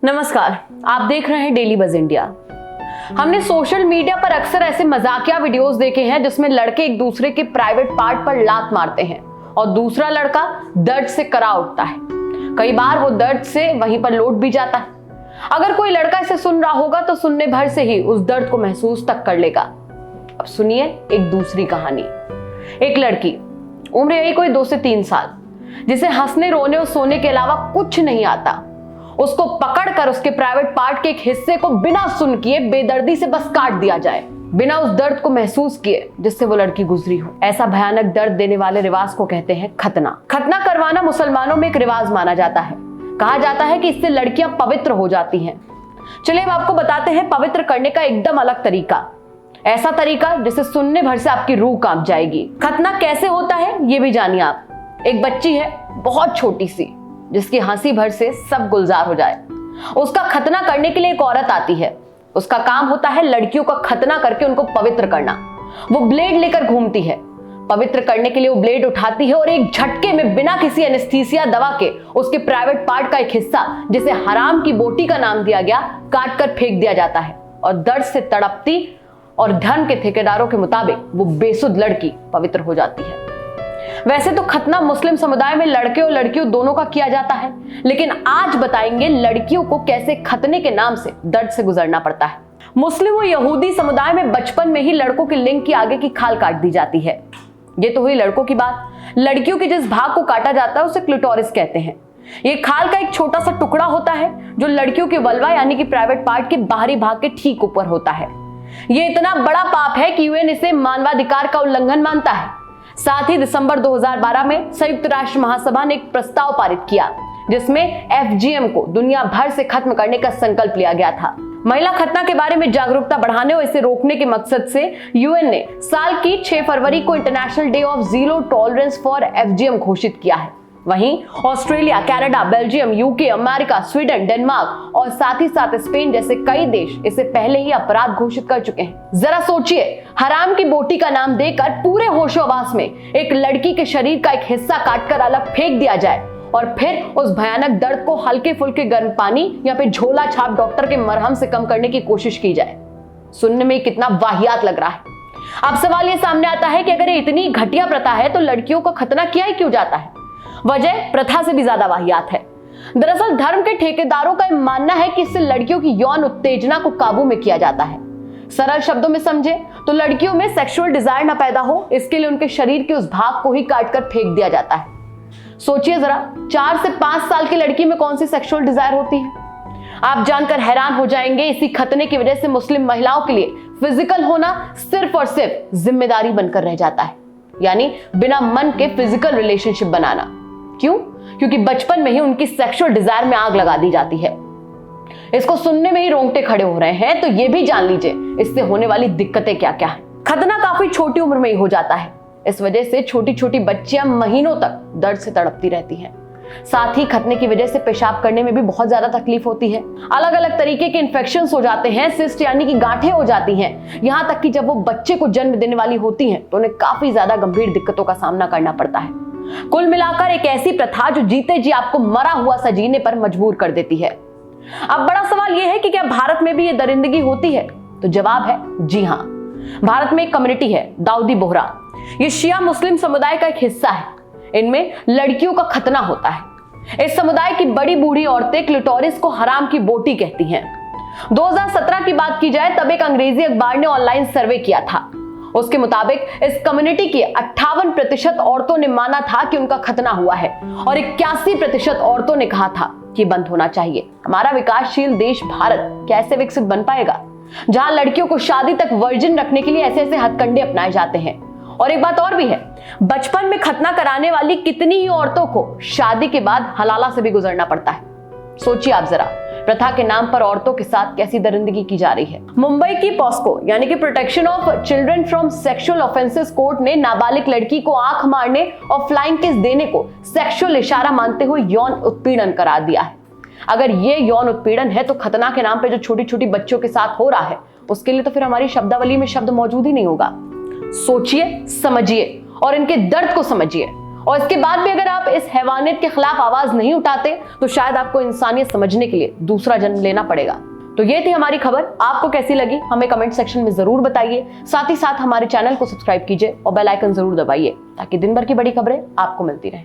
नमस्कार, आप देख रहे हैं डेली बज इंडिया। हमने सोशल मीडिया पर अक्सर ऐसे मजाकिया वीडियोस देखे हैं जिसमें लड़के एक दूसरे के प्राइवेट पार्ट पर लात मारते हैं और दूसरा लड़का दर्द से करा उठता है। कई बार वो दर्द से वहीं पर लौट भी जाता है। अगर कोई लड़का इसे सुन रहा होगा तो सुनने भर से ही उस दर्द को महसूस तक कर लेगा। अब सुनिए एक दूसरी कहानी। एक लड़की, उम्र यही कोई 2 से 3 साल, जिसे हंसने रोने और सोने के अलावा कुछ नहीं आता, उसको पकड़कर उसके प्राइवेट पार्ट के एक हिस्से को बिना सुन किए बेदर्दी से बस काट दिया जाए, बिना उस दर्द को महसूस किए जिससे वो लड़की गुजरी हो। ऐसा भयानक दर्द देने वाले रिवाज को कहते हैं खतना। खतना करवाना मुसलमानों में एक रिवाज माना जाता है। कहा जाता है कि इससे लड़कियां पवित्र हो जाती हैं। चलिए अब आपको बताते हैं पवित्र करने का एकदम अलग तरीका, ऐसा तरीका जिसे सुनने भर से आपकी रूह कांप जाएगी। खतना कैसे होता है ये भी जानिए आप। एक बच्ची है बहुत छोटी सी, जिसकी हंसी भर से सब गुलजार हो जाए। उसका खतना करने के लिए एक औरत आती है। उसका काम होता है लड़कियों का खतना करके उनको पवित्र करना। वो ब्लेड लेकर घूमती है। पवित्र करने के लिए वो ब्लेड उठाती है और एक झटके में बिना किसी एनेस्थीसिया दवा के उसके प्राइवेट पार्ट का एक हिस्सा, जिसे हराम की बोटी का नाम दिया गया, काट कर फेंक दिया जाता है और दर्द से तड़पती और धर्म के ठेकेदारों के मुताबिक वो बेसुध लड़की पवित्र हो जाती है। वैसे तो खतना मुस्लिम समुदाय में लड़के और लड़कियों दोनों का किया जाता है, लेकिन आज बताएंगे लड़कियों को कैसे खतने के नाम से दर्द से गुजरना पड़ता है। मुस्लिम और यहूदी समुदाय में बचपन में ही लड़कों के लिंग की आगे की खाल काट दी जाती है। ये तो हुई लड़कों की बात। लड़कियों के जिस भाग को काटा जाता है उसे क्लिटोरिस कहते हैं। ये खाल का एक छोटा सा टुकड़ा होता है जो लड़कियों के वल्वा यानी कि प्राइवेट पार्ट के बाहरी भाग के ठीक ऊपर होता है। ये इतना बड़ा पाप है कि यूएन इसे मानवाधिकार का उल्लंघन मानता है। साथ ही दिसंबर 2012 में संयुक्त राष्ट्र महासभा ने एक प्रस्ताव पारित किया जिसमें एफजीएम को दुनिया भर से खत्म करने का संकल्प लिया गया था। महिला खतना के बारे में जागरूकता बढ़ाने और इसे रोकने के मकसद से यूएन ने साल की 6 फरवरी को international day of zero tolerance for FGM घोषित किया है। वहीं Australia, Canada, Belgium, UK, America, Sweden, Denmark और साथ ही साथ स्पेन जैसे कई देश इसे पहले ही अपराध घोषित कर चुके हैं। जरा सोचिए, हराम की बोटी का नाम देकर पूरे होशोहवास में एक लड़की के शरीर का एक हिस्सा काटकर अलग फेंक दिया जाए और फिर उस भयानक दर्द को हल्के फुल्के गर्म पानी या फिर झोला छाप डॉक्टर के मरहम से कम करने की कोशिश की जाए। सुनने में कितना वाहियात लग रहा है। अब सवाल ये सामने आता है कि अगर ये इतनी घटिया प्रथा है तो लड़कियों का खतना किया ही क्यों जाता है? वजह प्रथा से भी ज्यादा वाहियात है। दरअसल धर्म के ठेकेदारों का मानना है कि इससे लड़कियों की यौन उत्तेजना को काबू में किया जाता है। सरल शब्दों में समझे तो लड़कियों में सेक्सुअल डिजायर ना पैदा हो, इसके लिए उनके शरीर के उस भाग को ही काटकर फेंक दिया जाता है। सोचिए जरा, 4 से 5 साल की लड़की में कौन सी सेक्सुअल डिजायर होती है? आप जानकर हैरान हो जाएंगे, इसी खतने की वजह से मुस्लिम महिलाओं के लिए फिजिकल होना सिर्फ और सिर्फ जिम्मेदारी बनकर रह जाता है, यानी बिना मन के फिजिकल रिलेशनशिप बनाना। क्यों? क्योंकि बचपन में ही उनकी सेक्सुअल डिजायर में आग लगा दी जाती है। इसको सुनने में ही रोंगटे खड़े हो रहे हैं, तो ये भी जान लीजिए इससे होने वाली दिक्कतें क्या क्या है। खतना काफी छोटी उम्र में ही हो जाता है। इस वजह से छोटी छोटी बच्चियां महीनों तक दर्द से तड़पती रहती हैं। साथ ही खतने की वजह से पेशाब करने में भी बहुत ज्यादा तकलीफ होती है। अलग अलग तरीके के इन्फेक्शंस हो जाते हैं, सिस्ट यानी कि गांठें हो जाती हैं। यहाँ तक कि जब वो बच्चे को जन्म देने वाली होती हैं तो उन्हें काफी ज्यादा गंभीर दिक्कतों का सामना करना पड़ता है। कुल मिलाकर एक ऐसी प्रथा जो जीते जी आपको मरा हुआ सा जीने पर मजबूर कर देती है। अब बड़ा सवाल यह है कि क्या भारत में भी ये दरिंदगी होती है? तो जवाब है जी हां। भारत में एक कम्युनिटी है दाऊदी बोहरा। ये शिया मुस्लिम समुदाय का एक हिस्सा है। इनमें लड़कियों का खतना होता है। इस समुदाय की बड़ी बूढ़ी औरतें क्लिटोरिस को हराम की बोटी कहती हैं। 2017 की बात की जाए तब एक अंग्रेजी अखबार ने ऑनलाइन सर्वे किया था। उसके मुताबिक इस कम्युनिटी की 58% औरतों ने माना था कि उनका खतना हुआ है और 81% औरतों ने कहा था कि बंद होना चाहिए। हमारा विकासशील देश भारत कैसे विकसित बन पाएगा जहां लड़कियों को शादी तक वर्जिन रखने के लिए ऐसे ऐसे हथकंडे अपनाए जाते हैं? और एक बात और भी है, बचपन में खतना कराने वाली कितनी ही औरतों को शादी के बाद हलाला से भी गुजरना पड़ता है। सोचिए आप जरा, प्रथा के नाम पर औरतों के साथ कैसी दरिंदगी की जा रही है। मुंबई की पॉस्को यानी कि protection of children from sexual offences court ने नाबालिग लड़की को आंख मारने और फ्लाइंग किस देने को सेक्सुअल इशारा मानते हुए यौन उत्पीड़न करार दिया है। अगर ये यौन उत्पीड़न है तो खतना के नाम पे जो छोटी छोटी बच्चों के साथ हो रहा है उसके लिए तो फिर हमारी शब्दावली में शब्द मौजूद ही नहीं होगा। सोचिए, समझिए और इनके दर्द को समझिए और इसके बाद भी अगर आप इस हैवानियत के खिलाफ आवाज नहीं उठाते तो शायद आपको इंसानियत समझने के लिए दूसरा जन्म लेना पड़ेगा। तो ये थी हमारी खबर, आपको कैसी लगी हमें कमेंट सेक्शन में जरूर बताइए। साथ ही साथ हमारे चैनल को सब्सक्राइब कीजिए और बेल आइकन जरूर दबाइए ताकि दिन भर की बड़ी खबरें आपको मिलती रहें।